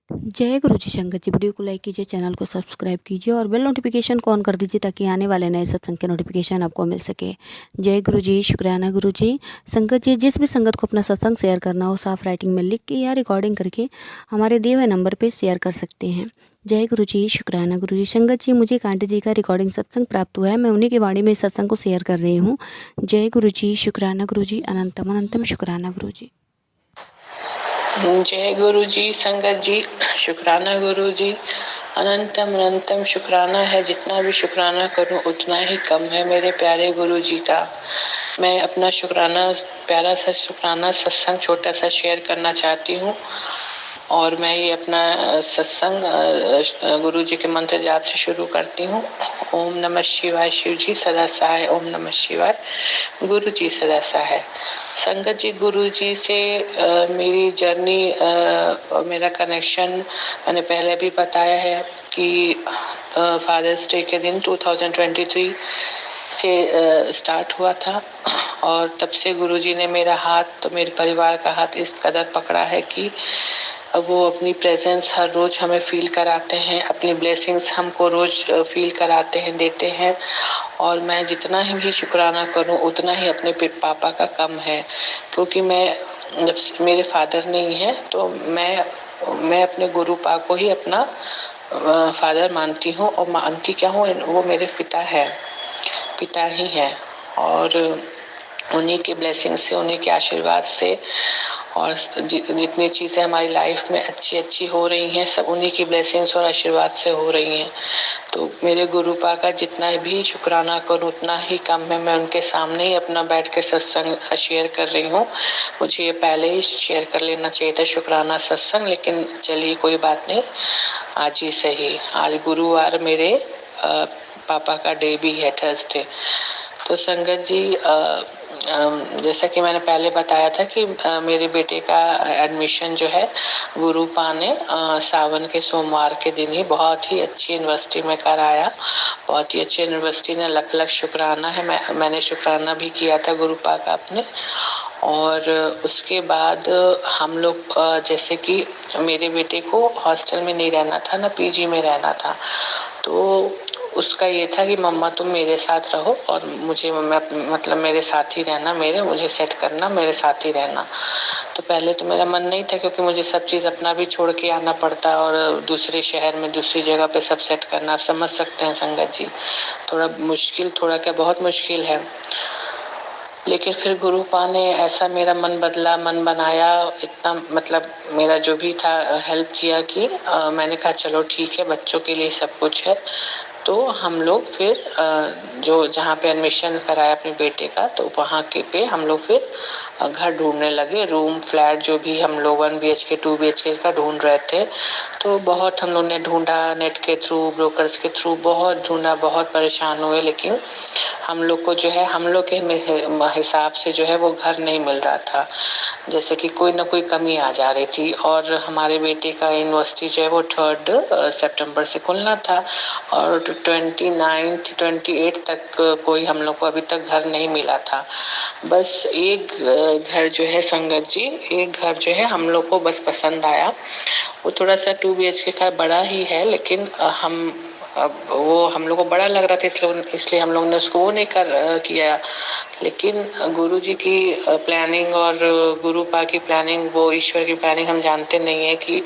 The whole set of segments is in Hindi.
जय गुरु जी। संगत जी, वीडियो को लाइक कीजिए, चैनल को सब्सक्राइब कीजिए और बेल नोटिफिकेशन को ऑन कर दीजिए ताकि आने वाले नए सत्संग के नोटिफिकेशन आपको मिल सके। जय गुरु जी, शुक्राना गुरु जी। संगत जी, जिस भी संगत को अपना सत्संग शेयर करना हो, साफ राइटिंग में लिख के या रिकॉर्डिंग करके हमारे दिए हुए नंबर पर शेयर कर सकते हैं। जय गुरु जी, शुक्राना गुरु जी। संगत जी, मुझे कांटे जी का रिकॉर्डिंग सत्संग प्राप्त हुआ है, मैं उन्हीं की वाणी में इस सत्संग को शेयर कर रही हूँ। जय गुरु जी, शुक्राना गुरु जी। अनंतम अनंतम शुक्राना गुरु जी। जय गुरु जी। संगत जी, शुक्राना गुरु जी। अनंतम अनंतम शुक्राना है, जितना भी शुक्राना करूं उतना ही कम है मेरे प्यारे गुरु जी का। मैं अपना शुक्राना, प्यारा सा शुक्राना सत्संग छोटा सा शेयर करना चाहती हूँ। और मैं ये अपना सत्संग गुरु जी के मंत्र जाप से शुरू करती हूँ। ओम नमः शिवाय। शिव जी सदा सहाय। ओम नमः शिवाय। गुरु जी सदा सहाय। संगत जी, गुरु जी से मेरी जर्नी, मेरा कनेक्शन मैंने पहले भी बताया है कि फादर्स डे के दिन 2023 से स्टार्ट हुआ था। और तब से गुरुजी ने मेरा हाथ, तो मेरे परिवार का हाथ इस कदर पकड़ा है कि वो अपनी प्रेजेंस हर रोज हमें फील कराते हैं, अपनी ब्लेसिंग्स हमको रोज फील कराते हैं, देते हैं। और मैं जितना ही भी शुक्राना करूं उतना ही अपने पापा का कम है, क्योंकि मैं जब मेरे फादर नहीं है तो मैं अपने गुरु पा को ही अपना फादर मानती हूँ। और मानती क्या हूँ, वो मेरे पिता ही है। और उन्हीं के ब्लेसिंग से, उन्हीं के आशीर्वाद से और जितनी चीज़ें हमारी लाइफ में अच्छी अच्छी हो रही हैं, सब उन्हीं की ब्लेसिंग्स और आशीर्वाद से हो रही हैं। तो मेरे गुरु पा का जितना भी शुक्राना करूँ उतना ही कम है। मैं उनके सामने ही अपना बैठ के सत्संग शेयर कर रही हूँ। मुझे ये पहले ही शेयर कर लेना चाहिए था शुक्राना सत्संग, लेकिन चलिए कोई बात नहीं, आज ही सही। आज गुरुवार मेरे पापा का डे भी है, थर्सडे। तो संगत जी, जैसा कि मैंने पहले बताया था कि मेरे बेटे का एडमिशन जो है गुरुपा ने सावन के सोमवार के दिन ही बहुत ही अच्छी यूनिवर्सिटी में कराया। बहुत ही अच्छी यूनिवर्सिटी ने लख लख शुक्राना है। मैंने शुक्राना भी किया था गुरुपा का अपने। और उसके बाद हम लोग, जैसे कि मेरे बेटे को हॉस्टल में नहीं रहना था, ना पीजी में रहना था, तो उसका ये था कि मम्मा तुम मेरे साथ रहो और मुझे मतलब मेरे साथ ही रहना, मुझे सेट करना, मेरे साथ ही रहना। तो पहले तो मेरा मन नहीं था, क्योंकि मुझे सब चीज़ अपना भी छोड़ के आना पड़ता और दूसरे शहर में दूसरी जगह पे सब सेट करना, आप समझ सकते हैं संगत जी, थोड़ा क्या बहुत मुश्किल है। लेकिन फिर गुरुपा ने ऐसा मेरा मन बनाया, इतना मतलब मेरा जो भी था हेल्प किया कि मैंने कहा चलो ठीक है, बच्चों के लिए सब कुछ है। तो हम लोग फिर जो जहाँ पे एडमिशन कराया अपने बेटे का, तो वहाँ के पे हम लोग फिर घर ढूंढने लगे, रूम फ्लैट जो भी हम लोग 1 BHK 2 BHK का ढूंढ रहे थे। तो बहुत हम लोग ने ढूंढा, नेट के थ्रू, ब्रोकर्स के थ्रू बहुत ढूंढा, बहुत परेशान हुए, लेकिन हम लोग को जो है, हम लोग के हिसाब से जो है वो घर नहीं मिल रहा था। जैसे कि कोई ना कोई कमी आ जा रही थी। और हमारे बेटे का यूनिवर्सिटी जो है वो 3 सितंबर से खुलना था और 29 28 तक कोई हम लोग को अभी तक घर नहीं मिला था। बस एक घर जो है संगत जी, एक घर जो है हम लोग को बस पसंद आया। वो थोड़ा सा 2 BHK का बड़ा ही है, लेकिन अब वो हम लोग को बड़ा लग रहा था, इसलिए हम लोग ने उसको वो नहीं किया। लेकिन गुरु जी की प्लानिंग और गुरुपा की प्लानिंग, वो ईश्वर की प्लानिंग हम जानते नहीं है कि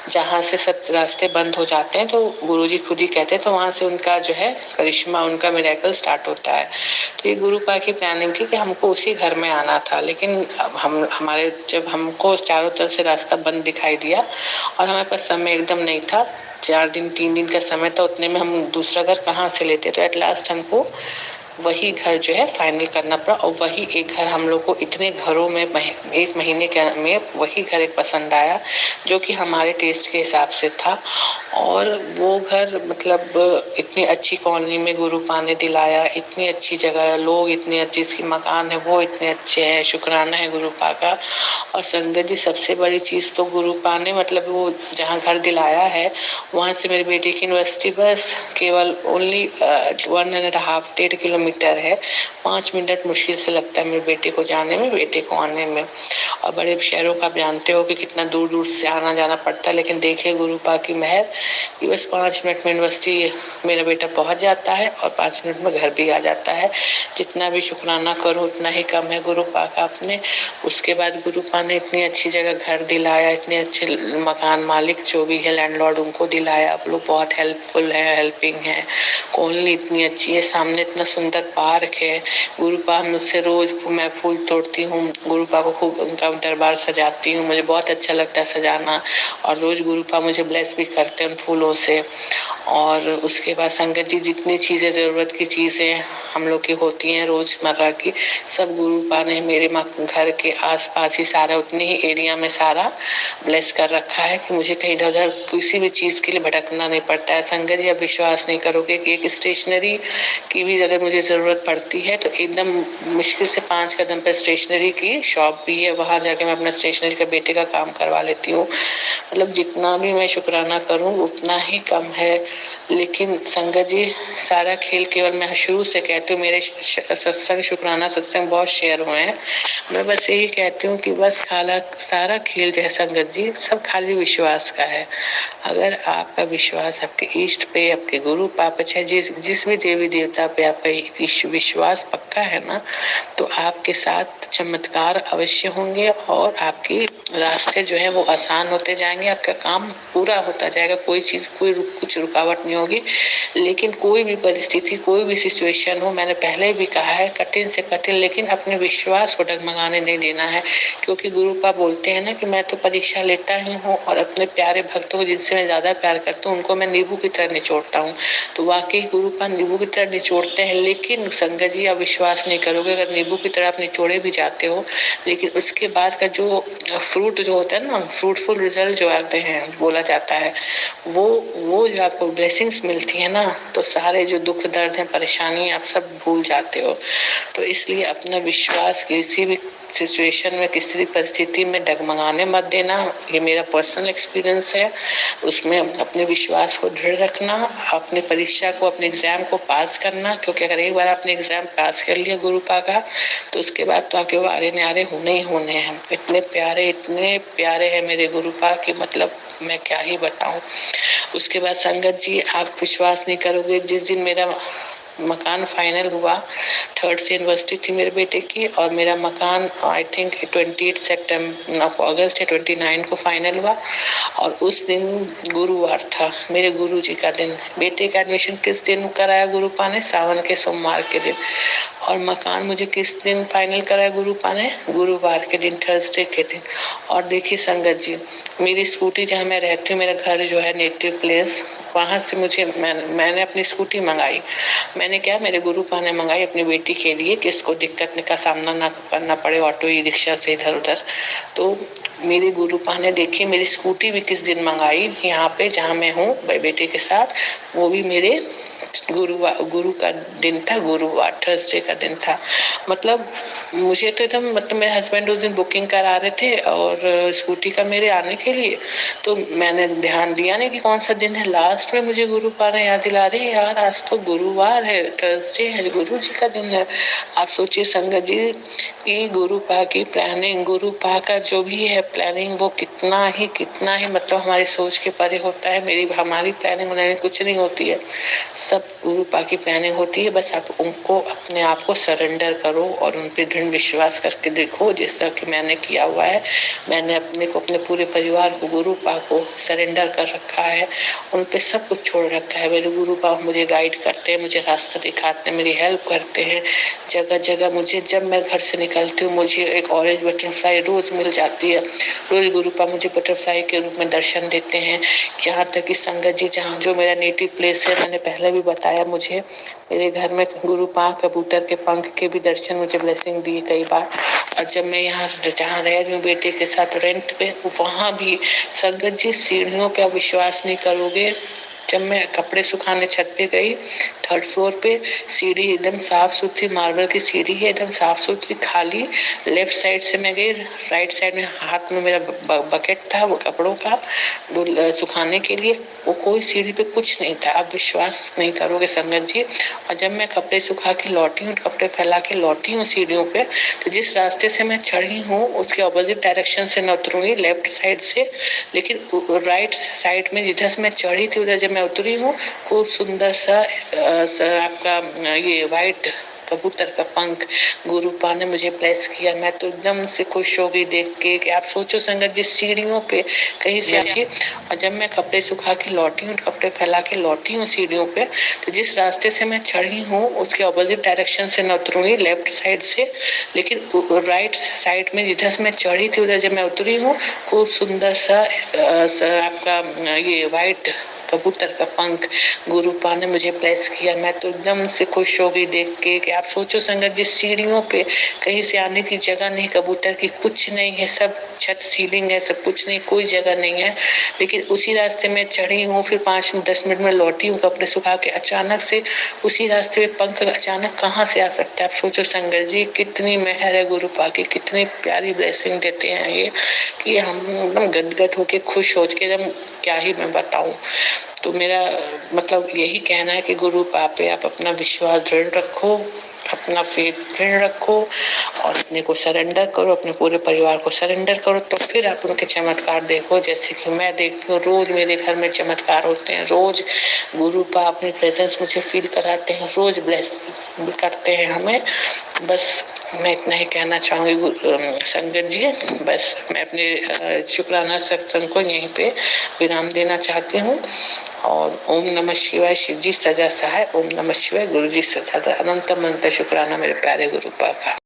जहाँ से सब रास्ते बंद हो जाते हैं तो गुरु जी खुद ही कहते हैं, तो वहाँ से उनका जो है करिश्मा, उनका मिरेकल स्टार्ट होता है। तो ये गुरुपा की प्लानिंग थी कि हमको उसी घर में आना था। लेकिन अब जब हमको चारों तरफ से रास्ता बंद दिखाई दिया और हमारे पास समय एकदम नहीं था, 3 दिन का समय था, उतने में हम दूसरा घर कहाँ से लेते। तो एट लास्ट हमको वही घर जो है फाइनल करना पड़ा। और वही एक घर हम लोग को इतने घरों में 1 महीने में वही घर एक पसंद आया, जो कि हमारे टेस्ट के हिसाब से था। और वो घर मतलब इतनी अच्छी कॉलोनी में गुरुपा ने दिलाया, इतनी अच्छी जगह, लोग इतने अच्छे, इसकी मकान है वो इतने अच्छे हैं, शुक्राना है गुरुपा का। और संगत जी, सबसे बड़ी चीज़ तो गुरुपा ने मतलब वो जहाँ घर दिलाया है, वहाँ से मेरे बेटे की यूनिवर्सिटी बस केवल ओनली 1.5 1.5 1.5 किलोमीटर किलोमीटर है। 5 मिनट मुश्किल से लगता है मेरे बेटे को जाने में, बेटे को आने में। और बड़े शहरों का आप जानते हो कि कितना दूर दूर से आना जाना पड़ता है, लेकिन देखिए गुरु पा की मेहर कि बस 5 मिनट में यूनिवर्सिटी मेरा बेटा पहुंच जाता है और 5 मिनट में घर भी आ जाता है। जितना भी शुक्राना करो उतना ही कम है गुरु पा का अपने। उसके बाद गुरु पा ने इतनी अच्छी जगह घर दिलाया, इतने अच्छे मकान मालिक जो भी है लैंडलॉर्ड उनको दिलाया, वो लोग बहुत हेल्पफुल है, हेल्पिंग है। कॉलोनी इतनी अच्छी है, सामने इतना सुंदर पार्क है। गुरु पा मुझसे रोज मैं फूल तोड़ती हूँ, गुरु पा को खूब उनका दरबार सजाती हूँ, मुझे बहुत अच्छा लगता है सजाना। और रोज गुरु पा मुझे ब्लेस भी करते हैं उन फूलों से। और उसके बाद संगत जी जितनी चीजें जरूरत की चीजें हम लोग की होती हैं रोजमर्रा की, सब गुरु पा ने मेरे घर के आसपास ही सारा उतने ही एरिया में सारा ब्लेस कर रखा है कि मुझे कहीं इधर उधर किसी भी चीज के लिए भटकना नहीं पड़ता है। संगत जी आप विश्वास नहीं करोगे कि एक स्टेशनरी की भी अगर मुझे जरूरत पड़ती है तो एकदम मुश्किल से 5 कदम पे स्टेशनरी की शॉप भी है, वहां जाके मैं अपना स्टेशनरी का बेटे का काम करवा लेती हूँ। मतलब जितना भी मैं शुक्राना करूं उतना ही कम है। लेकिन संगत जी सारा खेल केवल मैं शुरू से कहती हूँ, मेरे सत्संग शुक्राना सत्संग बहुत शेयर हुए हैं, मैं बस यही कहती हूँ कि बस सारा खेल जो है संगत जी सब खाली विश्वास का है। अगर आपका विश्वास आपके इष्ट पे, आपके गुरु पाप चाहे जिस भी देवी देवता पे आपका विश्वास पक्का है ना, तो आपके साथ चमत्कार अवश्य होंगे और आपकी रास्ते जो है वो आसान होते जाएंगे, आपका काम पूरा होता जाएगा, कोई चीज कुछ रुकावट नहीं होगी। लेकिन कोई भी परिस्थिति, कोई भी सिचुएशन हो, मैंने पहले भी कहा है, कठिन से कठिन, लेकिन अपने विश्वास को डगमगाने नहीं देना है। क्योंकि गुरु पाप बोलते हैं ना कि मैं तो परीक्षा लेता ही हूँ और अपने प्यारे भक्तों को जिनसे मैं ज्यादा प्यार करता हूँ उनको मैं नींबू की तरह निचोड़ता हूँ। तो वाकई गुरु पाप नींबू की तरह निचोड़ते हैं, लेकिन संगत जी आप विश्वास नहीं करोगे, अगर नींबू की तरह आप निचोड़े भी जाते हो, लेकिन उसके बाद का जो फ्रूट जो होता है ना, फ्रूटफुल रिजल्ट जो आते हैं बोला जाता है, वो जो आपको ब्लेसिंग्स मिलती है ना, तो सारे जो दुख दर्द है परेशानी आप सब भूल जाते हो। तो इसलिए अपना विश्वास किसी भी सिचुएशन में, किसी भी परिस्थिति में डगमगाने मत देना, ये मेरा पर्सनल एक्सपीरियंस है। उसमें अपने विश्वास को दृढ़ रखना, अपनी परीक्षा को, अपने एग्जाम को पास करना, क्योंकि अगर एक बार आपने एग्जाम पास कर लिया गुरु पा का, तो उसके बाद तो आपके वारे न्यारे होने ही होने हैं। इतने प्यारे हैं मेरे गुरु पा की, मतलब मैं क्या ही बताऊं। उसके बाद संगत जी आप विश्वास नहीं करोगे, जिस दिन मेरा मकान फाइनल हुआ, 3rd से यूनिवर्सिटी थी मेरे बेटे की, और मेरा मकान आई थिंक 28 अगस्त या 29 को फाइनल हुआ, और उस दिन गुरुवार था, मेरे गुरु जी का दिन। बेटे का एडमिशन किस दिन कराया गुरु पा ने? सावन के सोमवार के दिन। और मकान मुझे किस दिन फाइनल कराया गुरु पा ने? गुरुवार के दिन, थर्सडे के दिन। और देखिए संगत जी, मेरी स्कूटी जहाँ मैं रहती हूँ, मेरा घर जो है नेटिव प्लेस, वहां से मुझे मैंने अपनी स्कूटी मंगाई। मैंने क्या, मेरे गुरु पा ने मंगाई अपनी बेटी के लिए कि इसको दिक्कत का सामना ना करना पड़े ऑटो ई रिक्शा से इधर उधर। तो मेरे गुरु पा ने देखी मेरी स्कूटी भी किस दिन मंगाई, यहाँ पे जहाँ मैं हूँ बेटे के साथ, वो भी मेरे गुरु का दिन था, गुरुवार थर्सडे का दिन था। मतलब मुझे तो एकदम, मतलब मेरे हस्बैंड उस दिन बुकिंग करा रहे थे और स्कूटी का मेरे आने के लिए, तो मैंने ध्यान दिया नहीं कि कौन सा दिन है। लास्ट में मुझे गुरु पा ने याद दिला रहे, यार आज तो गुरुवार है, थर्सडे है, गुरु जी का दिन है। आप सोचिए संगत जी कि गुरु पा की प्लानिंग, गुरु पा का जो भी है प्लानिंग, वो कितना ही मतलब हमारी सोच के परे होता है। हमारी प्लानिंग कुछ नहीं होती है, सब गुरु पा की प्लानिंग होती है। बस आप उनको अपने आप को सरेंडर करो और उन पे दृढ़ विश्वास करके देखो, जैसा कि मैंने किया हुआ है। मैंने अपने पूरे परिवार को, गुरु पा को सरेंडर कर रखा है, उन पे सब कुछ छोड़ रखा है। मेरे गुरु पा मुझे गाइड करते हैं, मुझे रास्ता दिखाते हैं, मेरी हेल्प करते हैं जगह जगह। मुझे जब मैं घर से निकलती हूँ मुझे एक ऑरेंज बटरफ्लाई रोज मिल जाती है, रोज गुरु पा मुझे बटरफ्लाई के रूप में दर्शन देते हैं। यहाँ तक कि संगत जी जहाँ जो मेरा नेटिव प्लेस है, मैंने पहले भी बताया, मुझे मेरे घर में गुरु पा कबूतर के पंख के भी दर्शन, मुझे ब्लेसिंग दी कई बार। और जब मैं यहाँ जहाँ रह रही हूँ बेटे के साथ रेंट पे, वहां भी संगत जी सीढ़ियों पे आप विश्वास नहीं करोगे, जब मैं कपड़े सुखाने छत पे गई, 3rd फ्लोर पे, सीढ़ी एकदम साफ सुथरी, मार्बल की सीढ़ी है, एकदम साफ सुथरी, खाली। लेफ्ट साइड से मैं गई, राइट साइड में हाथ में मेरा बकेट था वो कपड़ों का, वो सुखाने के लिए। वो कोई सीढ़ी पे कुछ नहीं था। आप विश्वास नहीं करोगे संगत जी। और जब मैं कपड़े सुखा के लौटी हूँ, कपड़े फैला के लौटी हूँ सीढ़ियों पे, तो जिस रास्ते से मैं चढ़ी हूँ उसके ऑपोजिट डायरेक्शन से मैं उतरूंगी, लेफ्ट साइड से। लेकिन राइट साइड में जिधर से मैं चढ़ी थी उधर जब मैं उतरी हूँ, खूब सुंदर सा आपका ये वाइट कबूतर का पंख गुरुपा ने मुझे ब्लेस किया। मैं तो एकदम से खुश हो गई देख के कि आप सोचो संगत जी, सीढ़ियों पे कहीं से आती। और जब मैं कपड़े सुखा के लौटी हूँ, कपड़े फैला के लौटी हूँ सीढ़ियों पे, तो जिस रास्ते से मैं चढ़ी हूँ उसके ऑपोजिट डायरेक्शन से मैं उतरूंगी, लेफ्ट साइड से। लेकिन राइट साइड में जिधर से मैं चढ़ी थी उधर जब मैं उतरी हूँ, खूब सुंदर सा आपका ये वाइट कबूतर का पंख गुरुपा ने मुझे ब्लेस किया। मैं तो एकदम से खुश हो गई देख के कि आप सोचो संगत जी, सीढ़ियों पे कहीं से आने की जगह नहीं, कबूतर की कुछ नहीं है, सब छत सीलिंग है, सब कुछ नहीं, कोई जगह नहीं है। लेकिन उसी रास्ते में चढ़ी हूँ, फिर 5-10 मिनट में लौटी हूँ कपड़े सुखा के, अचानक से उसी रास्ते में पंख अचानक कहाँ से आ सकता है। आप सोचो संगत जी, कितनी मेहर है गुरुपा की, कितनी प्यारी ब्लेसिंग देते हैं ये, कि हम एकदम गदगद होके खुश हो के एकदम, क्या ही मैं बताऊं। तो मेरा मतलब यही कहना है कि गुरु पापे आप अपना विश्वास दृढ़ रखो, अपना फेथ दृढ़ रखो और अपने को सरेंडर करो, अपने पूरे परिवार को सरेंडर करो, तो फिर आप उनके चमत्कार देखो। जैसे कि मैं देखती हूँ, रोज मेरे घर में चमत्कार होते हैं, रोज गुरु पाप अपनी प्रेजेंस मुझे फील कराते हैं, रोज ब्लेस करते हैं हमें। बस मैं इतना ही कहना चाहूंगी संगत जी। बस मैं अपने शुक्राना सत्संग को यहीं पे विराम देना चाहती हूँ। और ओम नमः शिवाय, शिव जी सजा सहाय। ओम नमः शिवाय, गुरु जी सदा। अनंत अनंत शुक्राना मेरे प्यारे गुरुपा का।